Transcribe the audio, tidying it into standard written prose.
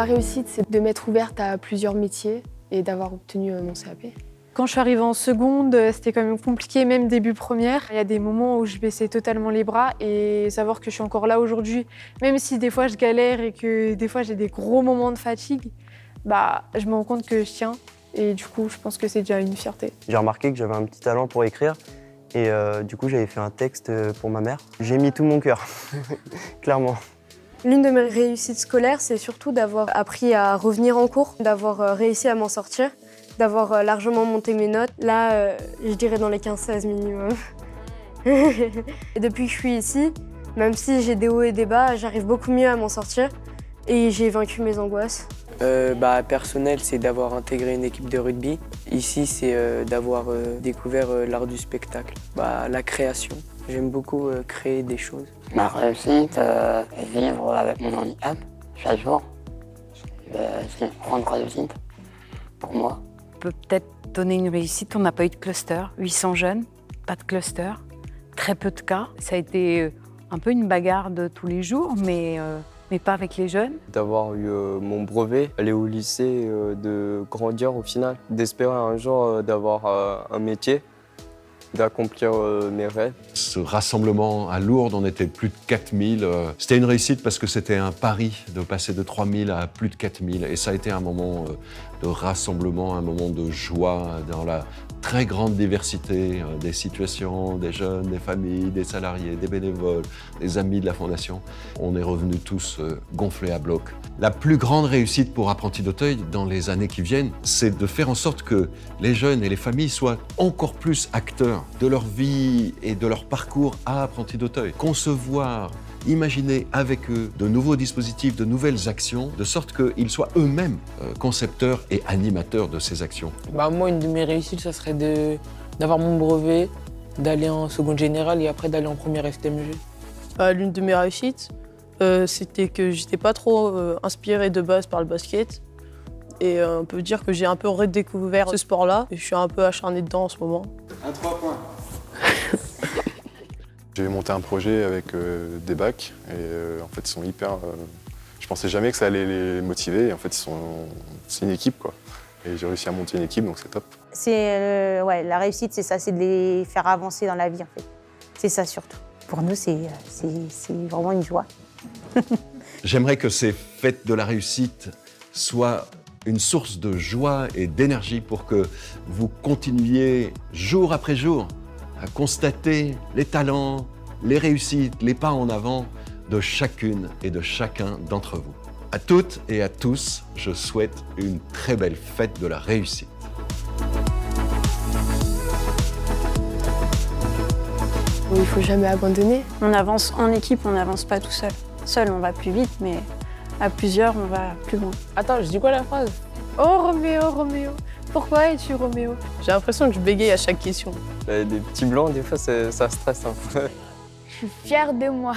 réussite, c'est de m'être ouverte à plusieurs métiers et d'avoir obtenu mon CAP. Quand je suis arrivée en seconde, c'était quand même compliqué, même début première. Il y a des moments où je baissais totalement les bras et savoir que je suis encore là aujourd'hui, même si des fois je galère et que des fois j'ai des gros moments de fatigue, je me rends compte que je tiens et du coup, je pense que c'est déjà une fierté. J'ai remarqué que j'avais un petit talent pour écrire et du coup, j'avais fait un texte pour ma mère. J'ai mis tout mon cœur, clairement. L'une de mes réussites scolaires, c'est surtout d'avoir appris à revenir en cours, d'avoir réussi à m'en sortir, d'avoir largement monté mes notes. Là, je dirais dans les 15-16 minimum. Et depuis que je suis ici, même si j'ai des hauts et des bas, j'arrive beaucoup mieux à m'en sortir et j'ai vaincu mes angoisses. Personnel, c'est d'avoir intégré une équipe de rugby. Ici, c'est d'avoir découvert l'art du spectacle, la création. J'aime beaucoup créer des choses. Ma réussite, vivre avec mon handicap chaque jour. C'est une grande réussite pour moi. On peut peut-être donner une réussite. On n'a pas eu de cluster, 800 jeunes, pas de cluster, très peu de cas. Ça a été un peu une bagarre de tous les jours, mais pas avec les jeunes. D'avoir eu mon brevet, aller au lycée, de grandir au final, d'espérer un jour d'avoir un métier, d'accomplir mes rêves. Ce rassemblement à Lourdes, on était plus de 4000. C'était une réussite parce que c'était un pari de passer de 3000 à plus de 4000. Et ça a été un moment de rassemblement, un moment de joie dans la très grande diversité des situations, des jeunes, des familles, des salariés, des bénévoles, des amis de la Fondation. On est revenus tous gonflés à bloc. La plus grande réussite pour Apprentis d'Auteuil dans les années qui viennent, c'est de faire en sorte que les jeunes et les familles soient encore plus acteurs de leur vie et de leur parcours à Apprentis d'Auteuil. Concevoir, imaginer avec eux de nouveaux dispositifs, de nouvelles actions, de sorte qu'ils soient eux-mêmes concepteurs et animateurs de ces actions. Moi, une de mes réussites, ça serait d'avoir mon brevet, d'aller en seconde générale et après d'aller en première STMG. L'une de mes réussites, c'était que j'étais pas trop inspirée de base par le basket. Et on peut dire que j'ai un peu redécouvert ce sport-là et je suis un peu acharnée dedans en ce moment. 3 points. J'ai monté un projet avec des bacs et en fait ils sont hyper... je pensais jamais que ça allait les motiver et en fait c'est une équipe quoi. Et j'ai réussi à monter une équipe donc c'est top. La réussite c'est ça, c'est de les faire avancer dans la vie en fait. C'est ça surtout. Pour nous c'est vraiment une joie. J'aimerais que ces fêtes de la réussite soient une source de joie et d'énergie pour que vous continuiez jour après jour à constater les talents, les réussites, les pas en avant de chacune et de chacun d'entre vous. À toutes et à tous, je souhaite une très belle fête de la réussite. Il ne faut jamais abandonner. On avance en équipe, on n'avance pas tout seul. Seul, on va plus vite, mais à plusieurs, on va plus loin. Attends, je dis quoi la phrase? Oh Roméo, Roméo, pourquoi es-tu Roméo? J'ai l'impression que je bégaye à chaque question. Des petits blancs, des fois, ça stresse. Je suis fière de moi.